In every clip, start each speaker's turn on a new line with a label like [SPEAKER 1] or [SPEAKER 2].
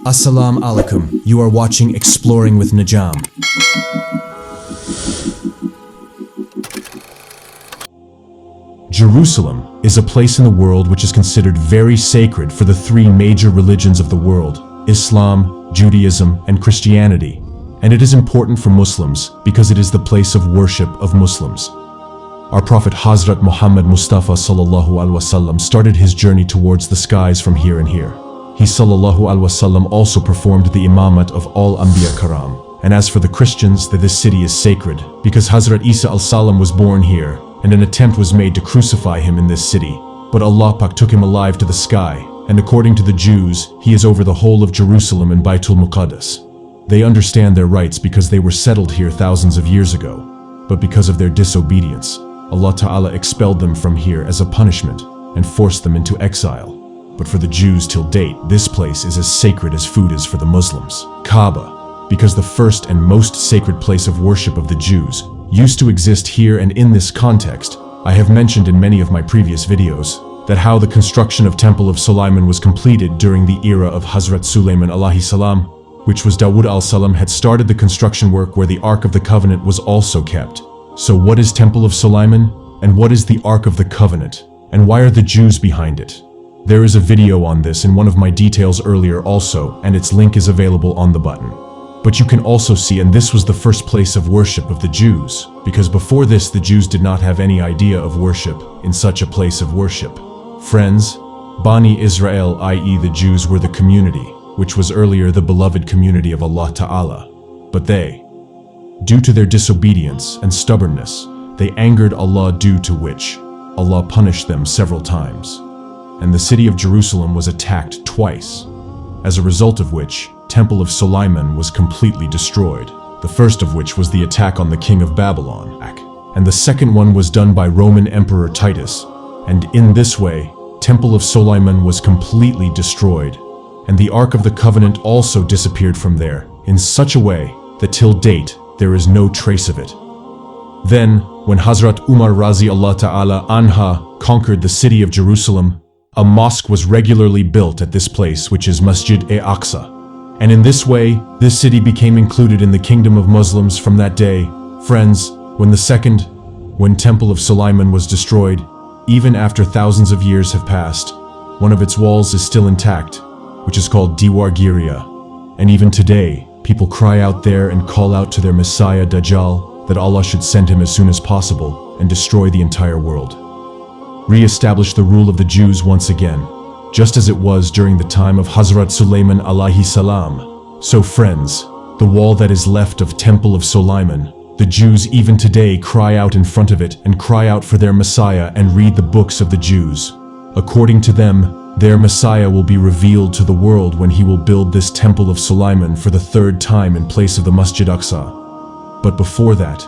[SPEAKER 1] Assalamu alaikum. You are watching Exploring with Najam.
[SPEAKER 2] Jerusalem is a place in the world which is considered very sacred for the three major religions of the world: Islam, Judaism, and Christianity. And it is important for Muslims because it is the place of worship of Muslims. Our Prophet Hazrat Muhammad Mustafa sallallahu alaihi wasallam started his journey towards the skies from here and here. He sallallahu alaihi wasallam also performed the imamat of all Anbiya Karam. And as for the Christians, that this city is sacred because Hazrat Isa al-Salam was born here, and an attempt was made to crucify him in this city. But Allah Pak took him alive to the sky, and according to the Jews, he is over the whole of Jerusalem and Baitul Muqaddas. They understand their rights because they were settled here thousands of years ago. But because of their disobedience, Allah Ta'ala expelled them from here as a punishment and forced them into exile. But for the Jews till date, this place is as sacred as food is for the Muslims. Kaaba, because the first and most sacred place of worship of the Jews, used to exist here. And in this context, I have mentioned in many of my previous videos that how the construction of Temple of Sulaiman was completed during the era of Hazrat Sulaiman alayhi salam, which was Dawood al-Salam had started the construction work where the Ark of the Covenant was also kept. So what is Temple of Sulaiman? And what is the Ark of the Covenant? And why are the Jews behind it? There is a video on this in one of my details earlier also, and its link is available on the button. But you can also see, and this was the first place of worship of the Jews, because before this the Jews did not have any idea of worship in such a place of worship. Friends, Bani Israel, i.e. the Jews, were the community, which was earlier the beloved community of Allah Ta'ala. But they, due to their disobedience and stubbornness, they angered Allah, due to which Allah punished them several times. And the city of Jerusalem was attacked twice, as a result of which Temple of Sulaiman was completely destroyed. The first of which was the attack on the king of Babylon, and the second one was done by Roman Emperor Titus. And in this way, Temple of Sulaiman was completely destroyed, and the Ark of the Covenant also disappeared from there in such a way that till date there is no trace of it. Then, when Hazrat Umar Razi Allah Ta'ala Anha conquered the city of Jerusalem, a mosque was regularly built at this place, which is Masjid-e-Aqsa. And in this way, this city became included in the kingdom of Muslims from that day. Friends, when Temple of Sulaiman was destroyed, even after thousands of years have passed, one of its walls is still intact, which is called Diwar Giria. And even today, people cry out there and call out to their Messiah Dajjal that Allah should send him as soon as possible and destroy the entire world. Re-establish the rule of the Jews once again, just as it was during the time of Hazrat Sulaiman alayhi salam. So friends, the wall that is left of Temple of Sulaiman, the Jews even today cry out in front of it and cry out for their Messiah and read the books of the Jews. According to them, their Messiah will be revealed to the world when he will build this Temple of Sulaiman for the third time in place of the Masjid Aqsa. But before that,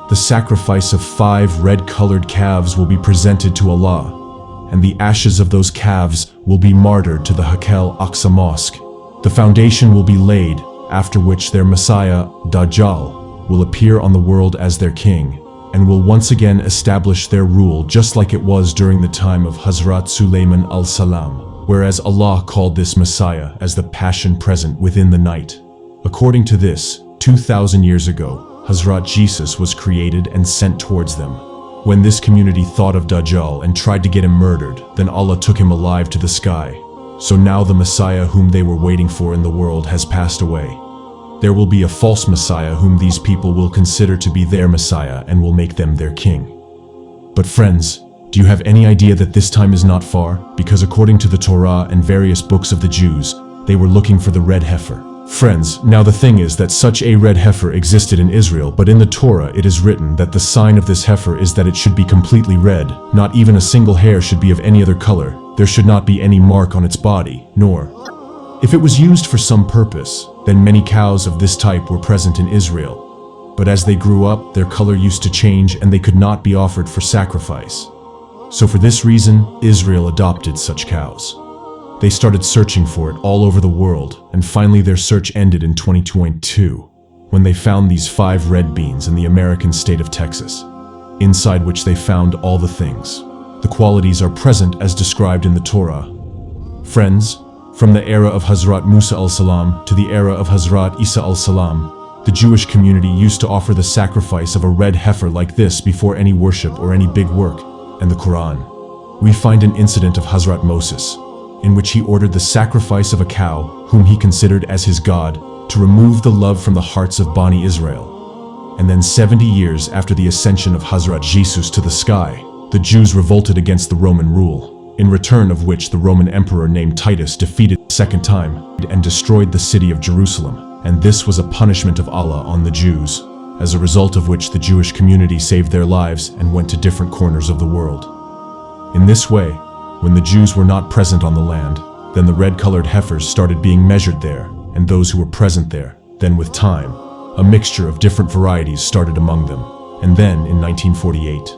[SPEAKER 2] the sacrifice of 5 red-colored calves will be presented to Allah, and the ashes of those calves will be martyred to the Hakel Aqsa Mosque. The foundation will be laid, after which their Messiah, Dajjal, will appear on the world as their king, and will once again establish their rule just like it was during the time of Hazrat Sulaiman al-Salam, whereas Allah called this Messiah as the passion present within the night. According to this, 2,000 years ago, Hazrat Jesus was created and sent towards them. When this community thought of Dajjal and tried to get him murdered, then Allah took him alive to the sky. So now the Messiah whom they were waiting for in the world has passed away. There will be a false Messiah whom these people will consider to be their Messiah and will make them their king. But friends, do you have any idea that this time is not far? Because according to the Torah and various books of the Jews, they were looking for the red heifer. Friends, now the thing is that such a red heifer existed in Israel, but in the Torah it is written that the sign of this heifer is that it should be completely red, not even a single hair should be of any other color, there should not be any mark on its body, nor. If it was used for some purpose, then many cows of this type were present in Israel. But as they grew up, their color used to change and they could not be offered for sacrifice. So for this reason, Israel adopted such cows. They started searching for it all over the world, and finally their search ended in 2022, when they found these 5 red beans in the American state of Texas, inside which they found all the things. The qualities are present as described in the Torah. Friends, From the era of Hazrat Musa al-Salam to the era of Hazrat Isa al-Salam, the Jewish community used to offer the sacrifice of a red heifer like this before any worship or any big work. And the Quran, we find an incident of Hazrat Moses, in which he ordered the sacrifice of a cow, whom he considered as his God, to remove the love from the hearts of Bani Israel. And then 70 years after the ascension of Hazrat Jesus to the sky, the Jews revolted against the Roman rule, in return of which the Roman emperor named Titus defeated the second time and destroyed the city of Jerusalem. And this was a punishment of Allah on the Jews, as a result of which the Jewish community saved their lives and went to different corners of the world. In this way, when the Jews were not present on the land, then the red-colored heifers started being measured there, and those who were present there. Then with time, a mixture of different varieties started among them. And then, in 1948,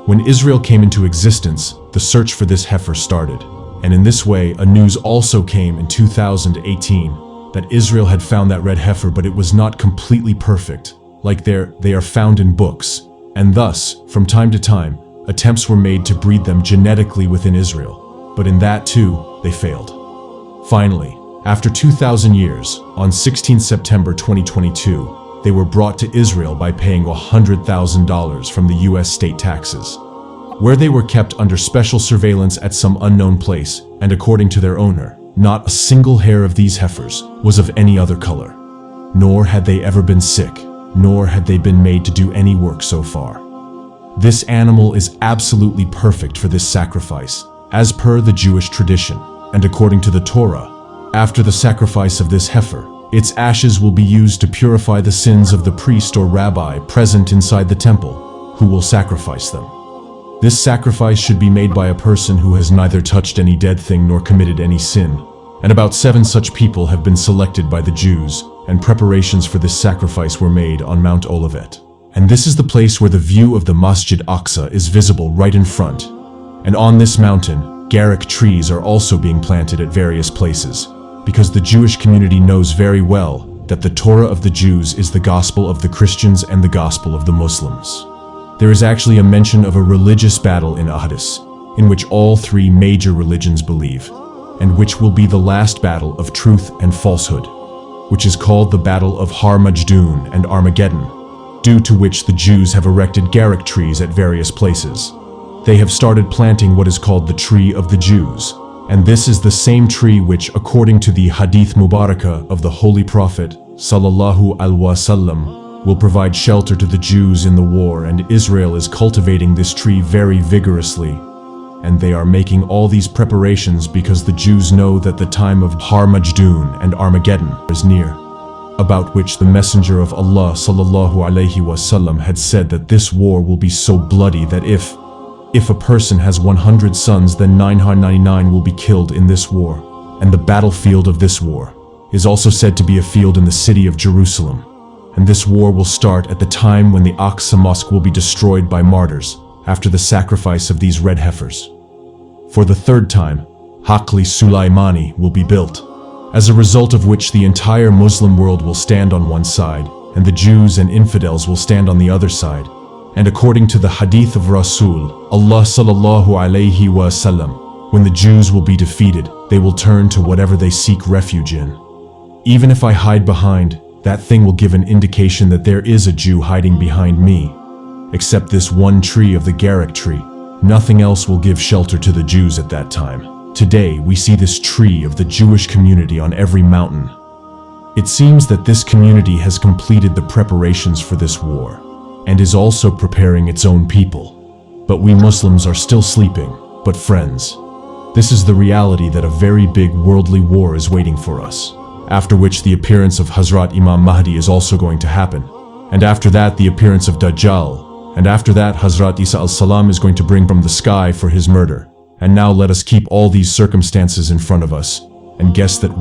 [SPEAKER 2] when Israel came into existence, the search for this heifer started. And in this way, a news also came in 2018 that Israel had found that red heifer, but it was not completely perfect, like they are found in books. And thus, from time to time, attempts were made to breed them genetically within Israel. But in that too, they failed. Finally, after 2,000 years, on 16 September 2022, they were brought to Israel by paying $100,000 from the US state taxes, where they were kept under special surveillance at some unknown place, and according to their owner, not a single hair of these heifers was of any other color, nor had they ever been sick, nor had they been made to do any work so far. This animal is absolutely perfect for this sacrifice, as per the Jewish tradition, and according to the Torah, after the sacrifice of this heifer, its ashes will be used to purify the sins of the priest or rabbi present inside the temple, who will sacrifice them. This sacrifice should be made by a person who has neither touched any dead thing nor committed any sin. And about 7 such people have been selected by the Jews, and preparations for this sacrifice were made on Mount Olivet. And this is the place where the view of the Masjid Aqsa is visible right in front. And on this mountain, garlic trees are also being planted at various places, because the Jewish community knows very well that the Torah of the Jews is the gospel of the Christians and the gospel of the Muslims. There is actually a mention of a religious battle in Ahadis, in which all 3 major religions believe, and which will be the last battle of truth and falsehood, which is called the Battle of Har Majdoon and Armageddon, due to which the Jews have erected garlic trees at various places. They have started planting what is called the Tree of the Jews, and this is the same tree which, according to the Hadith Mubarakah of the Holy Prophet, Sallallahu Alaihi Wasallam, will provide shelter to the Jews in the war, and Israel is cultivating this tree very vigorously. And they are making all these preparations because the Jews know that the time of Har Majdoon and Armageddon is near, about which the Messenger of Allah Sallallahu Alaihi Wasallam had said that this war will be so bloody that if a person has 100 sons, then 999 will be killed in this war. And the battlefield of this war is also said to be a field in the city of Jerusalem. And this war will start at the time when the Aqsa Mosque will be destroyed by martyrs after the sacrifice of these red heifers. For the 3rd time, Haqli Sulaimani will be built, as a result of which the entire Muslim world will stand on one side, and the Jews and infidels will stand on the other side. And according to the Hadith of Rasul, Allah Sallallahu Alaihi Wasallam, when the Jews will be defeated, they will turn to whatever they seek refuge in. Even if I hide behind, that thing will give an indication that there is a Jew hiding behind me. Except this one tree of the garlic tree, nothing else will give shelter to the Jews at that time. Today, we see this tree of the Jewish community on every mountain. It seems that this community has completed the preparations for this war, and is also preparing its own people. But we Muslims are still sleeping. But friends, this is the reality that a very big worldly war is waiting for us, after which the appearance of Hazrat Imam Mahdi is also going to happen. And after that, the appearance of Dajjal. And after that, Hazrat Isa al-Salam is going to bring from the sky for his murder. And now let us keep all these circumstances in front of us, and guess that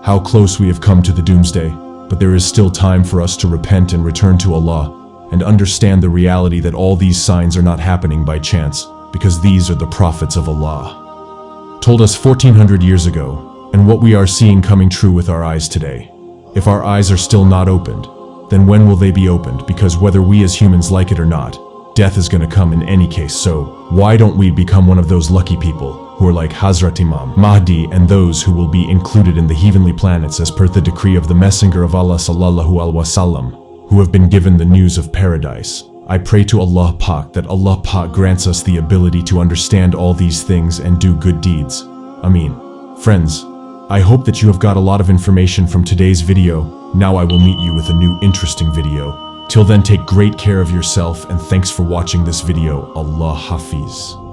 [SPEAKER 2] how close we have come to the doomsday. But there is still time for us to repent and return to Allah, and understand the reality that all these signs are not happening by chance, because these are the prophets of Allah, told us 1400 years ago, and what we are seeing coming true with our eyes today. If our eyes are still not opened, then when will they be opened? Because whether we as humans like it or not, death is going to come in any case. So why don't we become one of those lucky people who are like Hazrat Imam, Mahdi, and those who will be included in the heavenly planets as per the decree of the Messenger of Allah sallallahu alaihi wasallam, who have been given the news of paradise. I pray to Allah Pak that Allah Pak grants us the ability to understand all these things and do good deeds. Ameen. Friends, I hope that you have got a lot of information from today's video. Now I will meet you with a new interesting video. Till then, take great care of yourself and thanks for watching this video. Allah Hafiz.